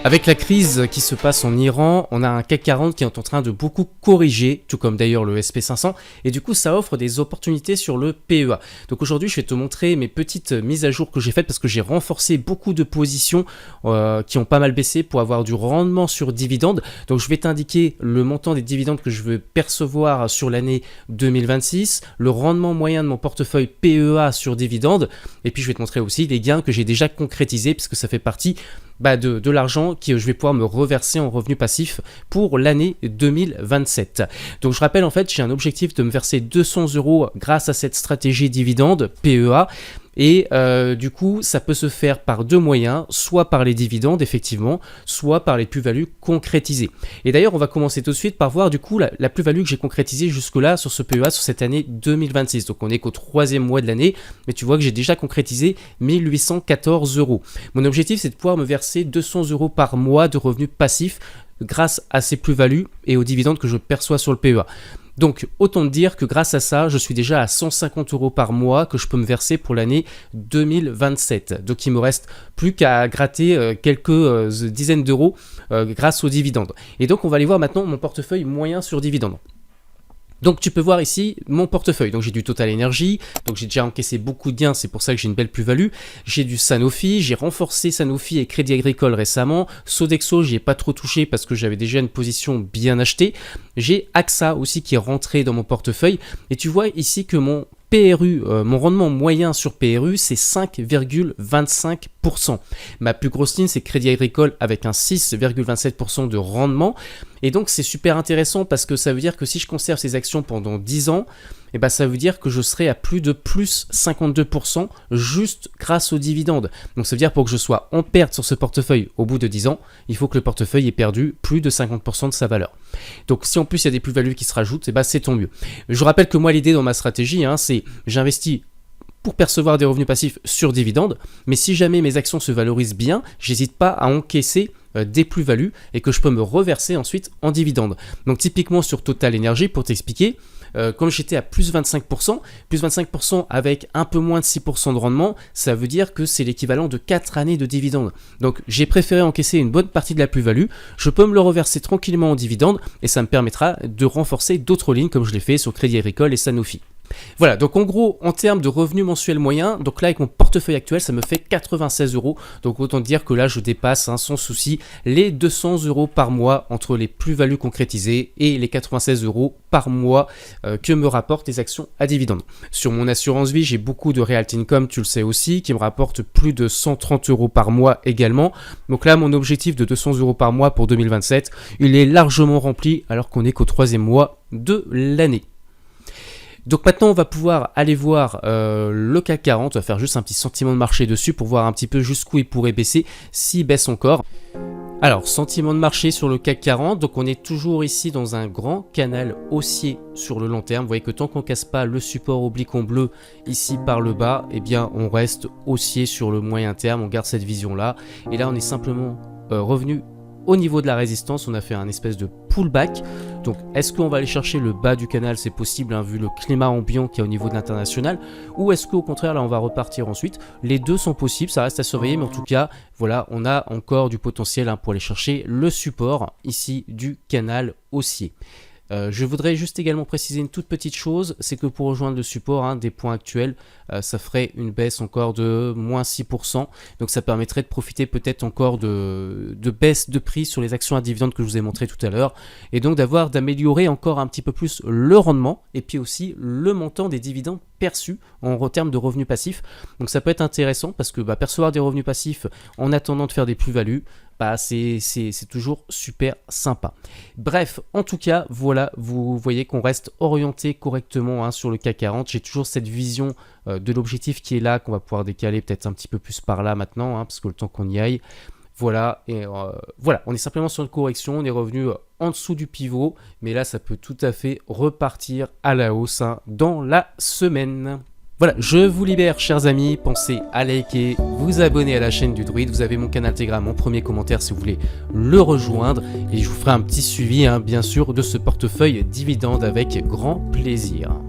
Avec la crise qui se passe en Iran, on a un CAC 40 qui est en train de beaucoup corriger, tout comme d'ailleurs le SP500, et du coup ça offre des opportunités sur le PEA. Donc aujourd'hui je vais te montrer mes petites mises à jour que j'ai faites parce que j'ai renforcé beaucoup de positions qui ont pas mal baissé pour avoir du rendement sur dividendes. Donc je vais t'indiquer le montant des dividendes que je veux percevoir sur l'année 2026, le rendement moyen de mon portefeuille PEA sur dividendes, et puis je vais te montrer aussi les gains que j'ai déjà concrétisés puisque ça fait partie de l'argent que je vais pouvoir me reverser en revenu passif pour l'année 2027. Donc je rappelle, en fait, j'ai un objectif de me verser 200 € grâce à cette stratégie dividende PEA. Et du coup, ça peut se faire par deux moyens, soit par les dividendes, effectivement, soit par les plus-values concrétisées. Et d'ailleurs, on va commencer tout de suite par voir du coup la plus-value que j'ai concrétisée jusque-là sur ce PEA sur cette année 2026. Donc on est qu'au 3e mois de l'année, mais tu vois que j'ai déjà concrétisé 1814 €. Mon objectif, c'est de pouvoir me verser 200 € par mois de revenus passifs grâce à ces plus-values et aux dividendes que je perçois sur le PEA. Donc autant te dire que grâce à ça, je suis déjà à 150 € par mois que je peux me verser pour l'année 2027. Donc il me reste plus qu'à gratter quelques dizaines d'euros grâce aux dividendes. Et donc on va aller voir maintenant mon portefeuille moyen sur dividendes. Donc tu peux voir ici mon portefeuille. Donc j'ai du Total Energy, donc j'ai déjà encaissé beaucoup de gains, c'est pour ça que j'ai une belle plus-value. J'ai du Sanofi, j'ai renforcé Sanofi et Crédit Agricole récemment. Sodexo, j'y ai pas trop touché parce que j'avais déjà une position bien achetée. J'ai AXA aussi qui est rentré dans mon portefeuille. Et tu vois ici que mon PRU, mon rendement moyen sur PRU, c'est 5,25%. Ma plus grosse ligne, c'est Crédit Agricole avec un 6,27% de rendement. Et donc, c'est super intéressant parce que ça veut dire que si je conserve ces actions pendant 10 ans, eh ben, ça veut dire que je serai à plus 52% juste grâce aux dividendes. Donc, ça veut dire pour que je sois en perte sur ce portefeuille au bout de 10 ans, il faut que le portefeuille ait perdu plus de 50% de sa valeur. Donc, si en plus il y a des plus-values qui se rajoutent, eh ben, c'est tant mieux. Je rappelle que moi, l'idée dans ma stratégie, c'est j'investis pour percevoir des revenus passifs sur dividendes, mais si jamais mes actions se valorisent bien, j'hésite pas à encaisser des plus-values et que je peux me reverser ensuite en dividendes. Donc typiquement sur Total Energy, pour t'expliquer, comme j'étais à plus 25% avec un peu moins de 6% de rendement, ça veut dire que c'est l'équivalent de 4 années de dividendes. Donc j'ai préféré encaisser une bonne partie de la plus-value, je peux me le reverser tranquillement en dividendes et ça me permettra de renforcer d'autres lignes comme je l'ai fait sur Crédit Agricole et Sanofi. Voilà, donc en gros, en termes de revenus mensuels moyens, donc là avec mon portefeuille actuel, ça me fait 96 €. Donc autant dire que là, je dépasse sans souci les 200 € par mois entre les plus-values concrétisées et les 96 € par mois que me rapportent les actions à dividendes. Sur mon assurance vie, j'ai beaucoup de Realty Income, tu le sais aussi, qui me rapporte plus de 130 € par mois également. Donc là, mon objectif de 200 € par mois pour 2027, il est largement rempli alors qu'on est qu'au 3e mois de l'année. Donc maintenant on va pouvoir aller voir le CAC 40, on va faire juste un petit sentiment de marché dessus pour voir un petit peu jusqu'où il pourrait baisser, s'il baisse encore. Alors sentiment de marché sur le CAC 40, donc on est toujours ici dans un grand canal haussier sur le long terme. Vous voyez que tant qu'on ne casse pas le support obliquon bleu ici par le bas, eh bien on reste haussier sur le moyen terme, on garde cette vision là. Et là on est simplement revenu au niveau de la résistance, on a fait un espèce de pullback. Donc est-ce qu'on va aller chercher le bas du canal? C'est possible vu le climat ambiant qu'il y a au niveau de l'international, ou est-ce qu'au contraire là on va repartir ensuite? Les deux sont possibles, ça reste à surveiller, mais en tout cas voilà, on a encore du potentiel pour aller chercher le support ici du canal haussier. Je voudrais juste également préciser une toute petite chose, c'est que pour rejoindre le support des points actuels, ça ferait une baisse encore de moins 6%, donc ça permettrait de profiter peut-être encore de baisse de prix sur les actions à dividendes que je vous ai montré tout à l'heure, et donc d'améliorer encore un petit peu plus le rendement, et puis aussi le montant des dividendes perçus en termes de revenus passifs. Donc ça peut être intéressant parce que percevoir des revenus passifs en attendant de faire des plus-values, c'est toujours super sympa. Bref, en tout cas, voilà, vous voyez qu'on reste orienté correctement sur le CAC 40. J'ai toujours cette vision de l'objectif qui est là, qu'on va pouvoir décaler peut-être un petit peu plus par là maintenant, parce que le temps qu'on y aille. Voilà, et voilà, on est simplement sur une correction, on est revenu en dessous du pivot, mais là ça peut tout à fait repartir à la hausse dans la semaine. Voilà, je vous libère chers amis, pensez à liker, vous abonner à la chaîne du Druide, vous avez mon canal Telegram en premier commentaire si vous voulez le rejoindre, et je vous ferai un petit suivi bien sûr de ce portefeuille dividende avec grand plaisir.